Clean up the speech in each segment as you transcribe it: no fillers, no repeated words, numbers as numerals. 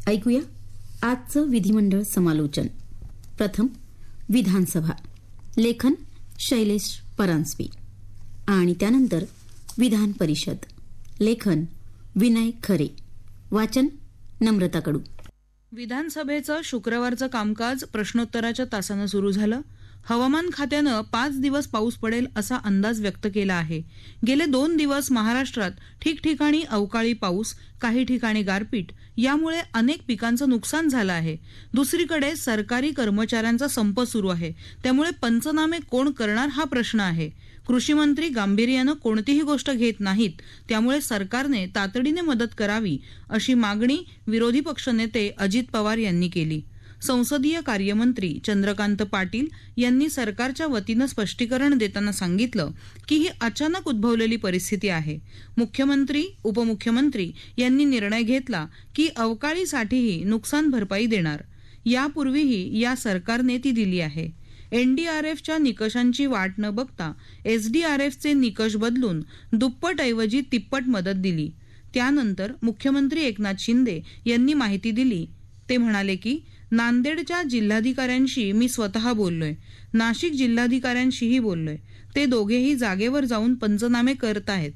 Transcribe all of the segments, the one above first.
ऐकूया आजचं विधिमंडळ समालोचन. प्रथम विधानसभा, लेखन शैलेश परांजपे आणि त्यानंतर विधान परिषद, लेखन विनय खरे, वाचन नम्रता कडू. विधानसभेचं शुक्रवारचं कामकाज प्रश्नोत्तराच्या तासानं सुरू झालं. हवामान खात्यानं 5 दिवस पाऊस पडेल असा अंदाज व्यक्त केला आहे. गेले 2 दिवस महाराष्ट्रात ठिकठिकाणी अवकाळी पाऊस, काही ठिकाणी गारपीट यामुळे अनेक पिकांचं नुकसान झालं आहे. दुसरीकडे सरकारी कर्मचाऱ्यांचा संप सुरू आहे. त्यामुळे पंचनामे कोण करणार हा प्रश्न आहे. कृषी मंत्री गांभीर्यानं कोणतीही गोष्ट घेत नाहीत. त्यामुळे सरकारने तातडीने मदत करावी अशी मागणी विरोधी पक्षनेते अजित पवार यांनी केली. संसदीय कार्यमंत्री चंद्रकांत पाटील यांनी सरकारच्या वतीनं स्पष्टीकरण देताना सांगितलं की ही अचानक उद्भवलेली परिस्थिती आहे. मुख्यमंत्री, उपमुख्यमंत्री यांनी निर्णय घेतला की अवकाळीसाठीही नुकसान भरपाई देणार. यापूर्वीही या सरकारने ती दिली आहे. एनडीआरएफच्या निकषांची वाट न बघता एसडीआरएफचे निकष बदलून दुप्पटऐवजी तिप्पट मदत दिली. त्यानंतर मुख्यमंत्री एकनाथ शिंदे यांनी माहिती दिली. ते म्हणाले की नांदेडच्या जिल्हाधिकाऱ्यांशी मी स्वतः बोललोय, नाशिक जिल्हाधिकाऱ्यांशीही बोललोय. ते दोघेही जागेवर जाऊन पंचनामे करत आहेत.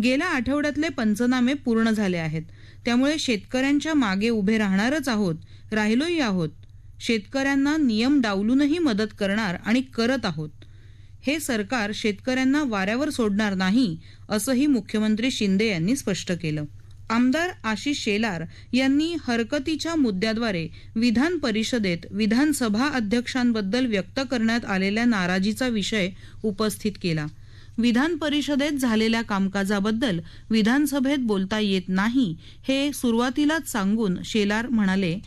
गेल्या आठवड्यातले पंचनामे पूर्ण झाले आहेत. त्यामुळे शेतकऱ्यांच्या मागे उभे राहणारच आहोत, राहिलोही आहोत. शेतकऱ्यांना नियम डावलूनही मदत करणार आणि करत आहोत. हे सरकार शेतकऱ्यांना वाऱ्यावर सोडणार नाही असंही मुख्यमंत्री शिंदे यांनी स्पष्ट केलं. आमदार आशिष शेलार यांनी हरकतीच्या मुद्द्याद्वारे विधान परिषदेत विधानसभा अध्यक्षांबद्दल व्यक्त करण्यात आलेल्या नाराजीचा विषय उपस्थित केला. विधान परिषदेत झालेल्या कामकाजाबद्दल विधानसभेत बोलता येत नाही हे सुरुवातीलाच सांगून शेलार म्हणाले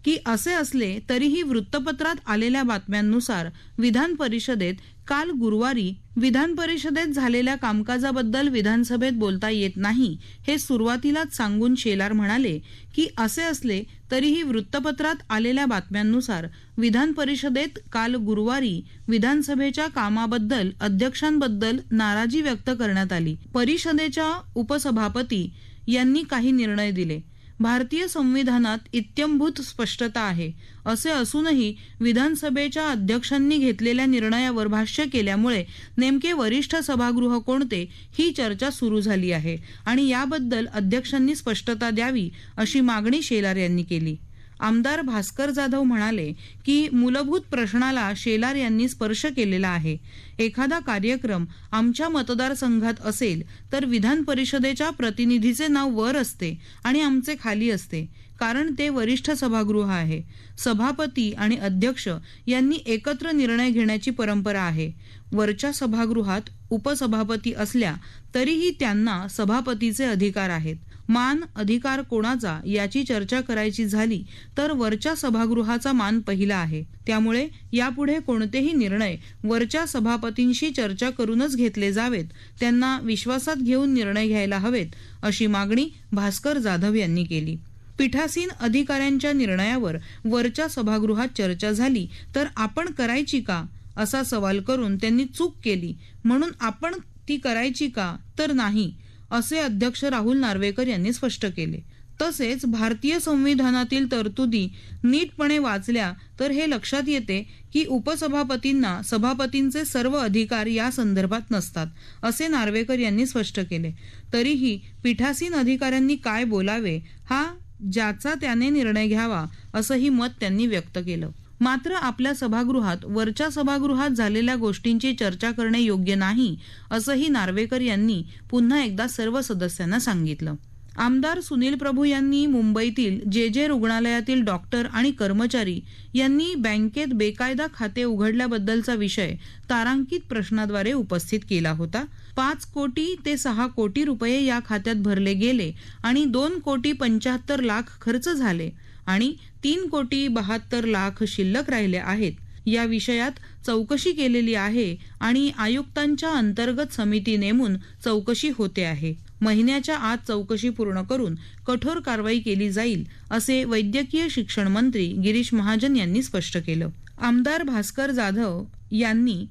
की असे असले तरीही वृत्तपत्रात आलेल्या बातम्यांनुसार विधान परिषदेत काल गुरुवारी विधान परिषदेत झालेल्या कामकाजाबद्दल विधानसभेत बोलता येत नाही हे सुरुवातीलाच सांगून शेलार म्हणाले की असे असले तरीही वृत्तपत्रात आलेल्या बातम्यांनुसार विधान परिषदेत काल गुरुवारी विधानसभेच्या कामाबद्दल अध्यक्षांबद्दल नाराजी व्यक्त करण्यात आली. परिषदेच्या उपसभापती यांनी काही निर्णय दिले. भारतीय संविधानात इत्यंभूत स्पष्टता आहे. असे असूनही विधानसभेच्या अध्यक्षांनी घेतलेल्या निर्णयावर भाष्य केल्यामुळे नेमके वरिष्ठ सभागृह कोणते ही चर्चा सुरू झाली आहे आणि याबद्दल अध्यक्षांनी स्पष्टता द्यावी अशी मागणी शेलार यांनी केली. आमदार भास्कर जाधव म्हणाले की मूलभूत प्रश्नाला शेलार यांनी स्पर्श केलेला आहे. एखादा कार्यक्रम आमच्या मतदारसंघात असेल तर विधान परिषदेच्या प्रतिनिधीचे नाव वर असते आणि आमचे खाली असते, कारण ते वरिष्ठ सभागृह आहे. सभापती आणि अध्यक्ष यांनी एकत्र निर्णय घेण्याची परंपरा आहे. वरच्या सभागृहात उपसभापती असल्या तरीही त्यांना सभापतीचे अधिकार आहेत. मान अधिकार कोणाचा याची चर्चा करायची झाली तर वरच्या सभागृहाचा मान पहिला आहे. त्यामुळे यापुढे कोणतेही निर्णय वरच्या सभापतींशी चर्चा करूनच घेतले जावेत. त्यांना विश्वासात घेऊन निर्णय घ्यायला हवेत अशी मागणी भास्कर जाधव यांनी केली. पीठासीन अधिकाऱ्यांच्या निर्णयावर वरच्या सभागृहात चर्चा झाली तर आपण करायची का असा सवाल करून त्यांनी चूक केली म्हणून आपण ती करायची का तर नाही असे अध्यक्ष राहुल नार्वेकर यांनी स्पष्ट केले. तसेच भारतीय संविधानातील तरतुदी नीटपणे वाचल्या तर हे लक्षात येते की उपसभापतींना सभापतींचे सर्व अधिकार या संदर्भात नसतात असे नार्वेकर यांनी स्पष्ट केले. तरीही पीठासीन अधिकाऱ्यांनी काय बोलावे हा ज्याचा त्याने निर्णय घ्यावा असंही मत त्यांनी व्यक्त केलं. मात्र आपल्या सभागृहात वरच्या सभागृहात झालेल्या गोष्टींची चर्चा करणे योग्य नाही असंही नार्वेकर यांनी पुन्हा एकदा सर्व सदस्यांना सांगितलं. आमदार सुनील प्रभू यांनी मुंबईतील जे रुग्णालयातील डॉक्टर आणि कर्मचारी यांनी बँकेत बेकायदा खाते उघडल्याबद्दलचा विषय तारांकित प्रश्नाद्वारे उपस्थित केला होता. 5 कोटी ते 6 कोटी रुपये या खात्यात भरले गेले आणि 2,75,00,000 खर्च झाले आणि 3,72,00,000 शिल्लक राहिले आहेत. या विषयात चौकशी केलेली आहे आणि आयुक्तांच्या अंतर्गत समिती नेमून चौकशी होते आहे. महिन्याच्या आत चौकशी पूर्ण करून कठोर कारवाई केली जाईल असे वैद्यकीय शिक्षण मंत्री गिरीश महाजन यांनी स्पष्ट केलं. आमदार भास्कर जाधव यांनी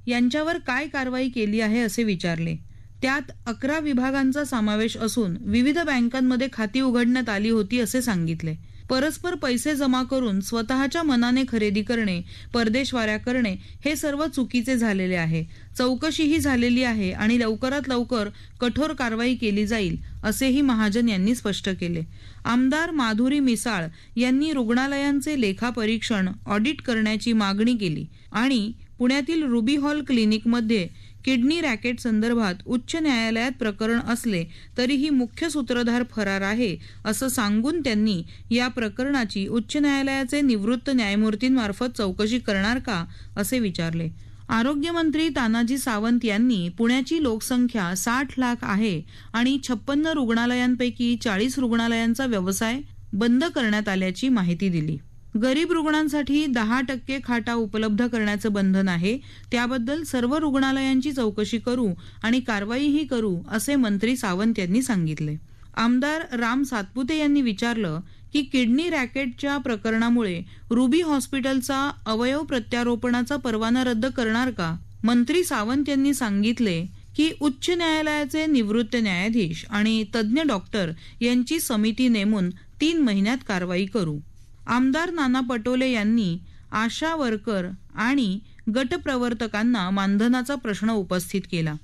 यांच्यावर काय कारवाई केली आहे असे विचारले. त्यात 11 विभागांचा समावेश असून विविध बँकांमध्ये खाती उघडण्यात आली होती असे सांगितले. परस्पर पैसे जमा करून स्वतःच्या मनाने खरेदी करणे, परदेशवाऱ्या करणे हे सर्व चुकीचे झालेले आहे. चौकशीही झालेली आहे आणि लवकरात लवकर कठोर कारवाई केली जाईल, असेही महाजन यांनी स्पष्ट केले. आमदार माधुरी मिसाळ यांनी रुग्णालयांचे लेखापरीक्षण ऑडिट करण्याची मागणी केली आणि पुण्यातील रुबी हॉल क्लिनिकमध्ये किडनी रॅकेट संदर्भात उच्च न्यायालयात प्रकरण असले तरीही मुख्य सूत्रधार फरार आहे असं सांगून त्यांनी या प्रकरणाची उच्च न्यायालयाचे निवृत्त न्यायमूर्तींमार्फत चौकशी करणार का असे विचारले. आरोग्यमंत्री तानाजी सावंत यांनी पुण्याची लोकसंख्या 60 लाख आहे आणि 56 रुग्णालयांपैकी 40 रुग्णालयांचा व्यवसाय बंद करण्यात आल्याची माहिती दिली. गरीब रुग्णांसाठी 10% खाटा उपलब्ध करण्याचं बंधन आहे. त्याबद्दल सर्व रुग्णालयांची चौकशी करू आणि कारवाईही करू, असे मंत्री सावंत यांनी सांगितले. आमदार राम सातपुते यांनी विचारलं की किडनी रॅकेटच्या प्रकरणामुळे रुबी हॉस्पिटलचा अवयव प्रत्यारोपणाचा परवाना रद्द करणार का? मंत्री सावंत यांनी सांगितले की उच्च न्यायालयाचे निवृत्त न्यायाधीश आणि तज्ज्ञ डॉक्टर यांची समिती नेमून 3 महिन्यात कारवाई करू. आमदार नाना पटोले यांनी आशा वर्कर आणि गटप्रवर्तकांना मानधनाचा प्रश्न उपस्थित केला.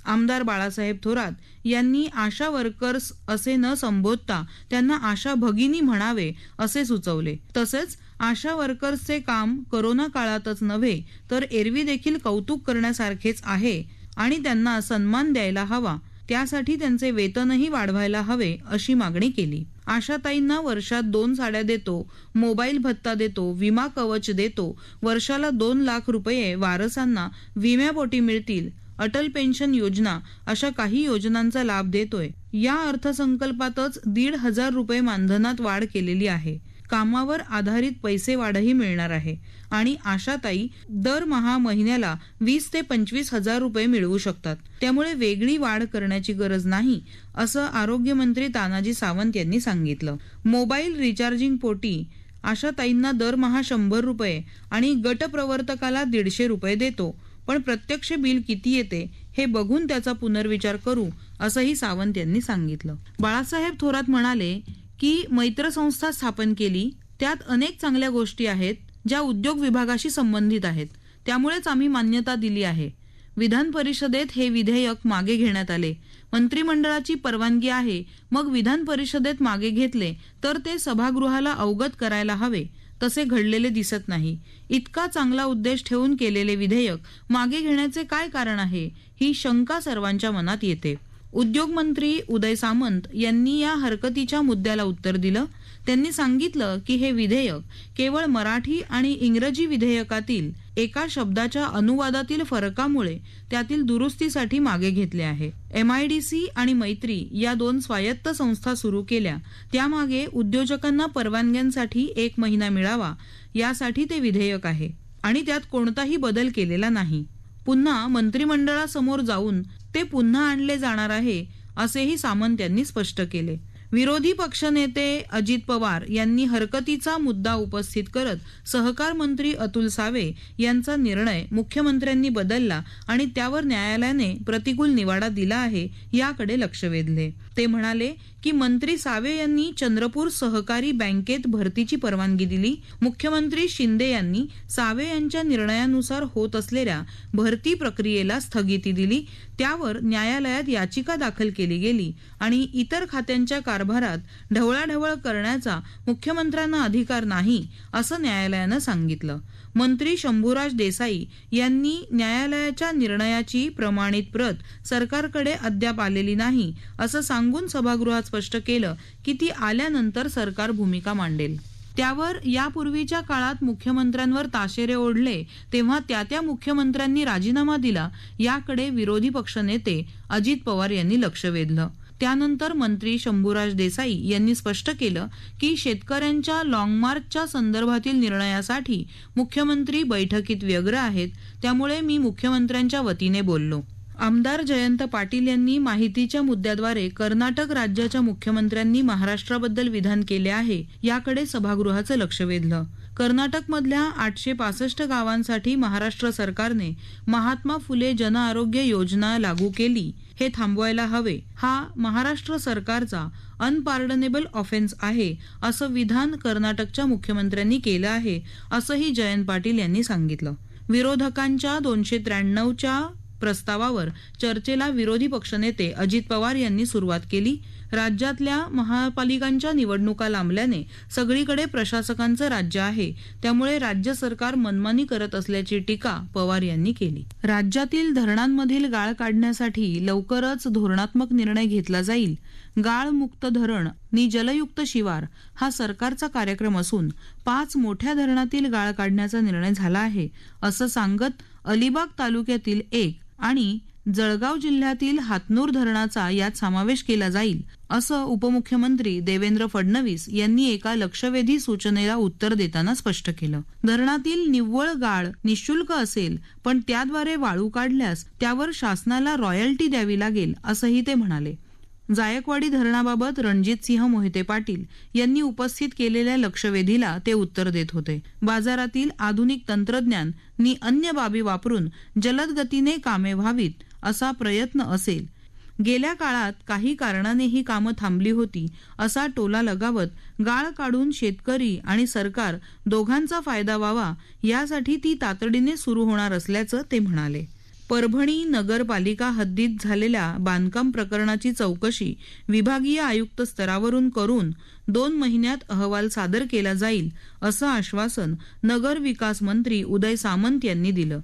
आमदार बाळासाहेब थोरात यांनी आशा वर्कर्स असे न संबोधता त्यांना आशा भगिनी म्हणावे असे सुचवले. तसेच आशा वर्कर्सचे काम कोरोना काळातच नव्हे तर एरवी देखील कौतुक करण्यासारखेच आहे आणि त्यांना सन्मान द्यायला हवा, त्यासाठी त्यांचे वेतनही वाढवायला हवे अशी मागणी केली. आशाताईंना वर्षात 2 साड्या देतो, मोबाईल भत्ता देतो, विमा कवच देतो, वर्षाला 2 लाख रुपये वारसांना विम्यापोटी मिळतील, अटल पेन्शन योजना अशा काही योजनांचा लाभ देतोय. या अर्थसंकल्पातच 1,500 रुपये मानधनात वाढ केलेली आहे. कामावर आधारित पैसे वाढही मिळणार आहे आणि आशाताई दरमहा महिन्याला 20 ते 25 हजार रुपये मिळवू शकतात. त्यामुळे वेगळी वाढ करण्याची गरज नाही, असं आरोग्यमंत्री तानाजी सावंत यांनी सांगितलं. मोबाईल रिचार्जिंग पोटी आशाताईंना दरमहा 100 रुपये आणि गटप्रवर्तकाला 150 रुपये देतो, पण प्रत्यक्ष बिल किती येते हे बघून त्याचा पुनर्विचार करू, असंही सावंत यांनी सांगितलं. बाळासाहेब थोरात म्हणाले की मैत्र संस्था स्थापन केली, त्यात अनेक चांगल्या गोष्टी आहेत ज्या उद्योग विभागाशी संबंधित आहेत, त्यामुळेच आम्ही मान्यता दिली आहे. विधान परिषदेत हे विधेयक मागे घेण्यात आले. मंत्रिमंडळाची परवानगी आहे, मग विधान परिषदेत मागे घेतले तर ते सभागृहाला अवगत करायला हवे. तसे घडलेले दिसत नाही. इतका चांगला उद्देश ठेवून केलेले विधेयक मागे घेण्याचे काय कारण आहे, ही शंका सर्वांच्या मनात येते. उद्योग मंत्री उदय सामंत यांनी या हरकतीच्या मुद्द्याला उत्तर दिलं. त्यांनी सांगितलं की हे विधेयक केवळ मराठी आणि इंग्रजी विधेयकातील एका शब्दाच्या अनुवादातील फरकामुळे त्यातील दुरुस्तीसाठी मागे घेतले आहे. MIDC आणि मैत्री या 2 स्वायत्त संस्था सुरू केल्या, त्यामागे उद्योजकांना परवानग्यांसाठी 1 महिना मिळावा यासाठी ते विधेयक आहे आणि त्यात कोणताही बदल केलेला नाही. पुन्हा मंत्रिमंडळासमोर जाऊन ते पुन्हा आणले जाणार आहे, असेही सामंत यांनी स्पष्ट केले. विरोधी पक्षनेते अजित पवार यांनी हरकतीचा मुद्दा उपस्थित करत सहकार मंत्री अतुल सावे यांचा निर्णय मुख्यमंत्र्यांनी बदलला आणि त्यावर न्यायालयाने प्रतिकूल निवाडा दिला आहे याकडे लक्ष वेधले. ते म्हणाले की मंत्री सावे यांनी चंद्रपूर सहकारी बँकेत भरतीची परवानगी दिली. मुख्यमंत्री शिंदे यांनी सावे यांच्या निर्णयानुसार होत असलेल्या भरती प्रक्रियेला स्थगिती दिली. त्यावर न्यायालयात याचिका दाखल केली गेली आणि इतर खात्यांच्या कारभारात ढवळाढवळ करण्याचा मुख्यमंत्र्यांना अधिकार नाही, असं न्यायालयानं सांगितलं. मंत्री शंभूराज देसाई यांनी न्यायालयाच्या निर्णयाची प्रमाणित प्रत सरकारकडे अद्याप आलेली नाही, असं सांगून सभागृहात स्पष्ट केलं की ती आल्यानंतर सरकार भूमिका मांडेल. त्यावर यापूर्वीच्या काळात मुख्यमंत्र्यांवर ताशेरे ओढले तेव्हा त्या मुख्यमंत्र्यांनी राजीनामा दिला, याकडे विरोधी पक्षनेते अजित पवार यांनी लक्ष वेधलं. त्यानंतर मंत्री शंभूराज देसाई यांनी स्पष्ट केलं की शेतकऱ्यांच्या लॉंग मार्चच्या संदर्भातील निर्णयासाठी मुख्यमंत्री बैठकीत व्यग्र आहेत, त्यामुळे मी मुख्यमंत्र्यांच्या वतीने बोललो. आमदार जयंत पाटील यांनी माहितीच्या मुद्द्याद्वारे कर्नाटक राज्याच्या मुख्यमंत्र्यांनी महाराष्ट्राबद्दल विधान केले आहे याकडे सभागृहाचं लक्ष वेधलं. कर्नाटकमधल्या 865 गावांसाठी महाराष्ट्र सरकारने महात्मा फुले जन आरोग्य योजना लागू केली हे थांबवायला हवे. हा महाराष्ट्र सरकारचा अनपार्डनेबल ऑफेन्स आहे असं विधान कर्नाटकच्या मुख्यमंत्र्यांनी केलं आहे असंही जयंत पाटील यांनी सांगितलं. विरोधकांच्या 293च्या प्रस्तावावर चर्चेला विरोधी पक्षनेते अजित पवार यांनी सुरुवात केली. राज्यातल्या महापालिकांच्या निवडणुका लांबल्याने सगळीकडे प्रशासकांचं राज्य आहे, त्यामुळे राज्य सरकार मनमानी करत असल्याची टीका पवार यांनी केली. राज्यातील धरणांमधील गाळ काढण्यासाठी लवकरच धोरणात्मक निर्णय घेतला जाईल. गाळमुक्त धरण नि जलयुक्त शिवार हा सरकारचा कार्यक्रम असून 5 मोठ्या धरणातील गाळ काढण्याचा निर्णय झाला आहे असं सांगत अलिबाग तालुक्यातील 1 आणि जळगाव जिल्ह्यातील हातनूर धरणाचा यात समावेश केला जाईल असं उपमुख्यमंत्री देवेंद्र फडणवीस यांनी एका लक्षवेधी सूचनेला उत्तर देताना स्पष्ट केलं. धरणातील निव्वळ गाळ निःशुल्क असेल, पण त्याद्वारे वाळू काढल्यास त्यावर शासनाला रॉयल्टी द्यावी लागेल असंही ते म्हणाले. जायकवाडी धरणाबाबत रणजितसिंह मोहिते पाटील यांनी उपस्थित केलेल्या लक्षवेधीला ते उत्तर देत होते. बाजारातील आधुनिक तंत्रज्ञान नि अन्य बाबी वापरून जलद गतीने कामे व्हावीत असा प्रयत्न असेल. गेल्या काळात काही कारणाने ही कामं थांबली होती असा टोला लगावत गाळ काढून शेतकरी आणि सरकार दोघांचा फायदा व्हावा यासाठी ती तातडीने सुरू होणार असल्याचं ते म्हणाले. परभणी नगरपालिका हद्दीत झालेल्या बांधकाम प्रकरणाची चौकशी विभागीय आयुक्त स्तरावरून करून 2 महिन्यात अहवाल सादर केला जाईल असं आश्वासन नगर विकास मंत्री उदय सामंत यांनी दिलं.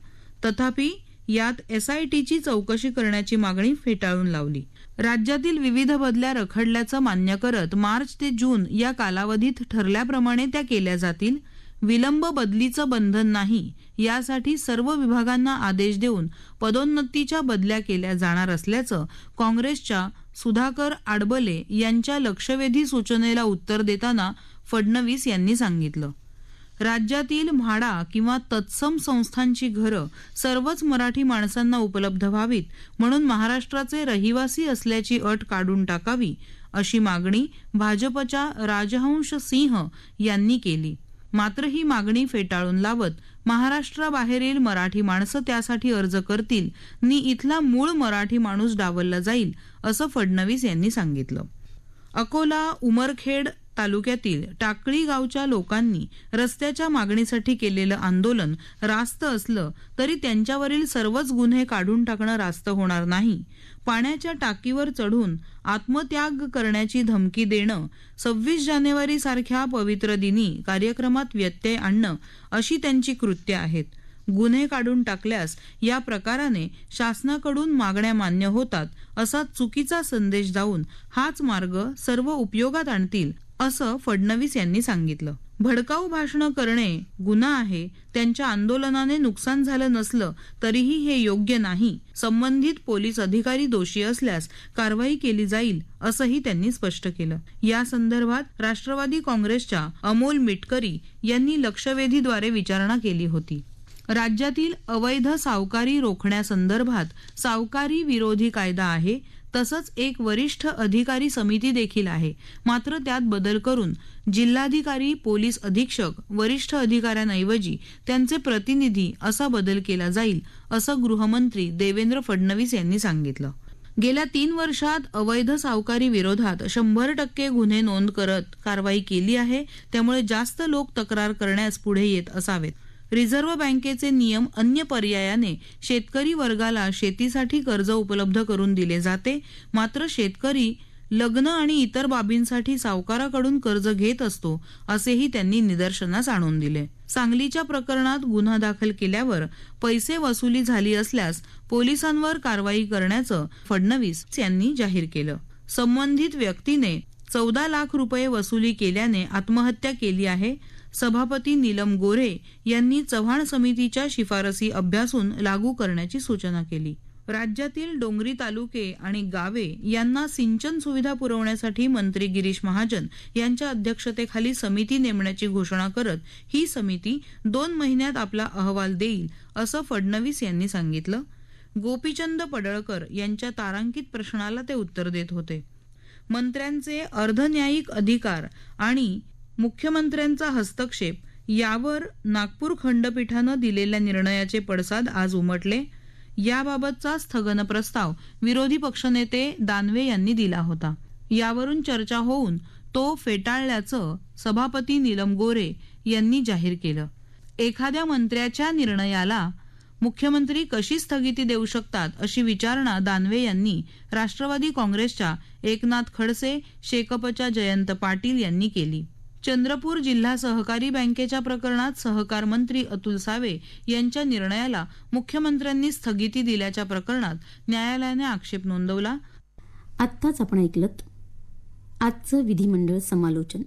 तथापि यात SITची चौकशी करण्याची मागणी फेटाळून लावली. राज्यातील विविध बदल्या रखडल्याचं मान्य करत मार्च ते जून या कालावधीत ठरल्याप्रमाणे त्या केल्या जातील. विलंब बदलीचं बंधन नाही यासाठी सर्व विभागांना आदेश देऊन पदोन्नतीच्या बदल्या केल्या जाणार असल्याचं काँग्रेसच्या सुधाकर आडबले यांच्या लक्षवेधी सूचनेला उत्तर देताना फडणवीस यांनी सांगितलं. राज्यातील म्हाडा किंवा तत्सम संस्थांची घरं सर्वच मराठी माणसांना उपलब्ध व्हावीत म्हणून महाराष्ट्राचे रहिवासी असल्याची अट काढून टाकावी अशी मागणी भाजपच्या राजहंस सिंह यांनी केली. मात्र ही मागणी फेटाळून लावत महाराष्ट्राबाहेरील मराठी माणसं त्यासाठी अर्ज करतील नि इथला मूळ मराठी माणूस डावलला जाईल असं फडणवीस यांनी सांगितलं. अकोला उमरखेड तालुक्यातील टाकळी गावच्या लोकांनी रस्त्याच्या मागणीसाठी केलेलं आंदोलन रास्त असलं तरी त्यांच्यावरील सर्वच गुन्हे काढून टाकणं रास्त होणार नाही. पाण्याच्या टाकीवर चढून आत्मत्याग करण्याची धमकी देणं, 26 जानेवारी सारख्या पवित्र दिनी कार्यक्रमात व्यत्यय आणणं अशी त्यांची कृत्य आहेत. गुन्हे काढून टाकल्यास या प्रकाराने शासनाकडून मागण्या मान्य होतात असा चुकीचा संदेश जाऊन हाच मार्ग सर्व उपयोगात आणतील असं फडणवीस यांनी सांगितलं. भडकाऊ भाषणं करणे गुन्हा आहे. त्यांच्या आंदोलनाने नुकसान झालं नसलं तरीही हे योग्य नाही. संबंधित पोलीस अधिकारी दोषी असल्यास कारवाई केली जाईल असंही त्यांनी स्पष्ट केलं. या संदर्भात राष्ट्रवादी काँग्रेसच्या अमोल मिटकरी यांनी लक्षवेधीद्वारे विचारणा केली होती. राज्यातील अवैध सावकारी रोखण्यासंदर्भात सावकारी विरोधी कायदा आहे. तसंच एक वरिष्ठ अधिकारी समिती देखील आहे. मात्र त्यात बदल करून जिल्हाधिकारी, पोलीस अधीक्षक, वरिष्ठ अधिकाऱ्यांऐवजी त्यांचे प्रतिनिधी असा बदल केला जाईल असं गृहमंत्री देवेंद्र फडणवीस यांनी सांगितलं. गेल्या 3 वर्षात अवैध सावकारी विरोधात 100% गुन्हे नोंद करत कारवाई केली आहे. त्यामुळे जास्त लोक तक्रार करण्यास पुढे येत असावेत. रिझर्व्ह बँकेचे नियम अन्य पर्यायाने शेतकरी वर्गाला शेतीसाठी कर्ज उपलब्ध करून दिले जाते. मात्र शेतकरी लग्न आणि इतर बाबींसाठी सावकाराकडून कर्ज घेत असतो असेही त्यांनी निदर्शनास आणून दिले. सांगलीच्या प्रकरणात गुन्हा दाखल केल्यावर पैसे वसुली झाली असल्यास पोलिसांवर कारवाई करण्याचं फडणवीस यांनी जाहीर केलं. संबंधित व्यक्तीने 14 लाख रुपये वसुली केल्याने आत्महत्या केली आहे. सभापती नीलम गोऱ्हे यांनी चव्हाण समितीच्या शिफारसी अभ्यासून लागू करण्याची सूचना केली. राज्यातील डोंगरी तालुके आणि गावे यांना सिंचन सुविधा पुरवण्यासाठी मंत्री गिरीश महाजन यांच्या अध्यक्षतेखाली समिती नेमण्याची घोषणा करत ही समिती 2 महिन्यात आपला अहवाल देईल असं फडणवीस यांनी सांगितलं. गोपीचंद पडळकर यांच्या तारांकित प्रश्नाला ते उत्तर देत होते. मंत्र्यांचे अर्धन्यायिक अधिकार आणि मुख्यमंत्र्यांचा हस्तक्षेप यावर नागपूर खंडपीठानं दिलेल्या निर्णयाचे पडसाद आज उमटले. याबाबतचा स्थगन प्रस्ताव विरोधी पक्षनेते दानवे यांनी दिला होता. यावरून चर्चा होऊन तो फेटाळल्याचं सभापती नीलम गोऱ्हे यांनी जाहीर केलं. एखाद्या मंत्र्याच्या निर्णयाला मुख्यमंत्री कशी स्थगिती देऊ शकतात अशी विचारणा दानवे यांनी राष्ट्रवादी काँग्रेसच्या एकनाथ खडसे, शेकपच्या जयंत पाटील यांनी केली. चंद्रपूर जिल्हा सहकारी बँकेच्या प्रकरणात सहकार मंत्री अतुल सावे यांच्या निर्णयाला मुख्यमंत्र्यांनी स्थगिती दिल्याच्या प्रकरणात न्यायालयाने आक्षेप नोंदवला. आत्ताच आपण ऐकलत आजचं विधिमंडळ समालोचन.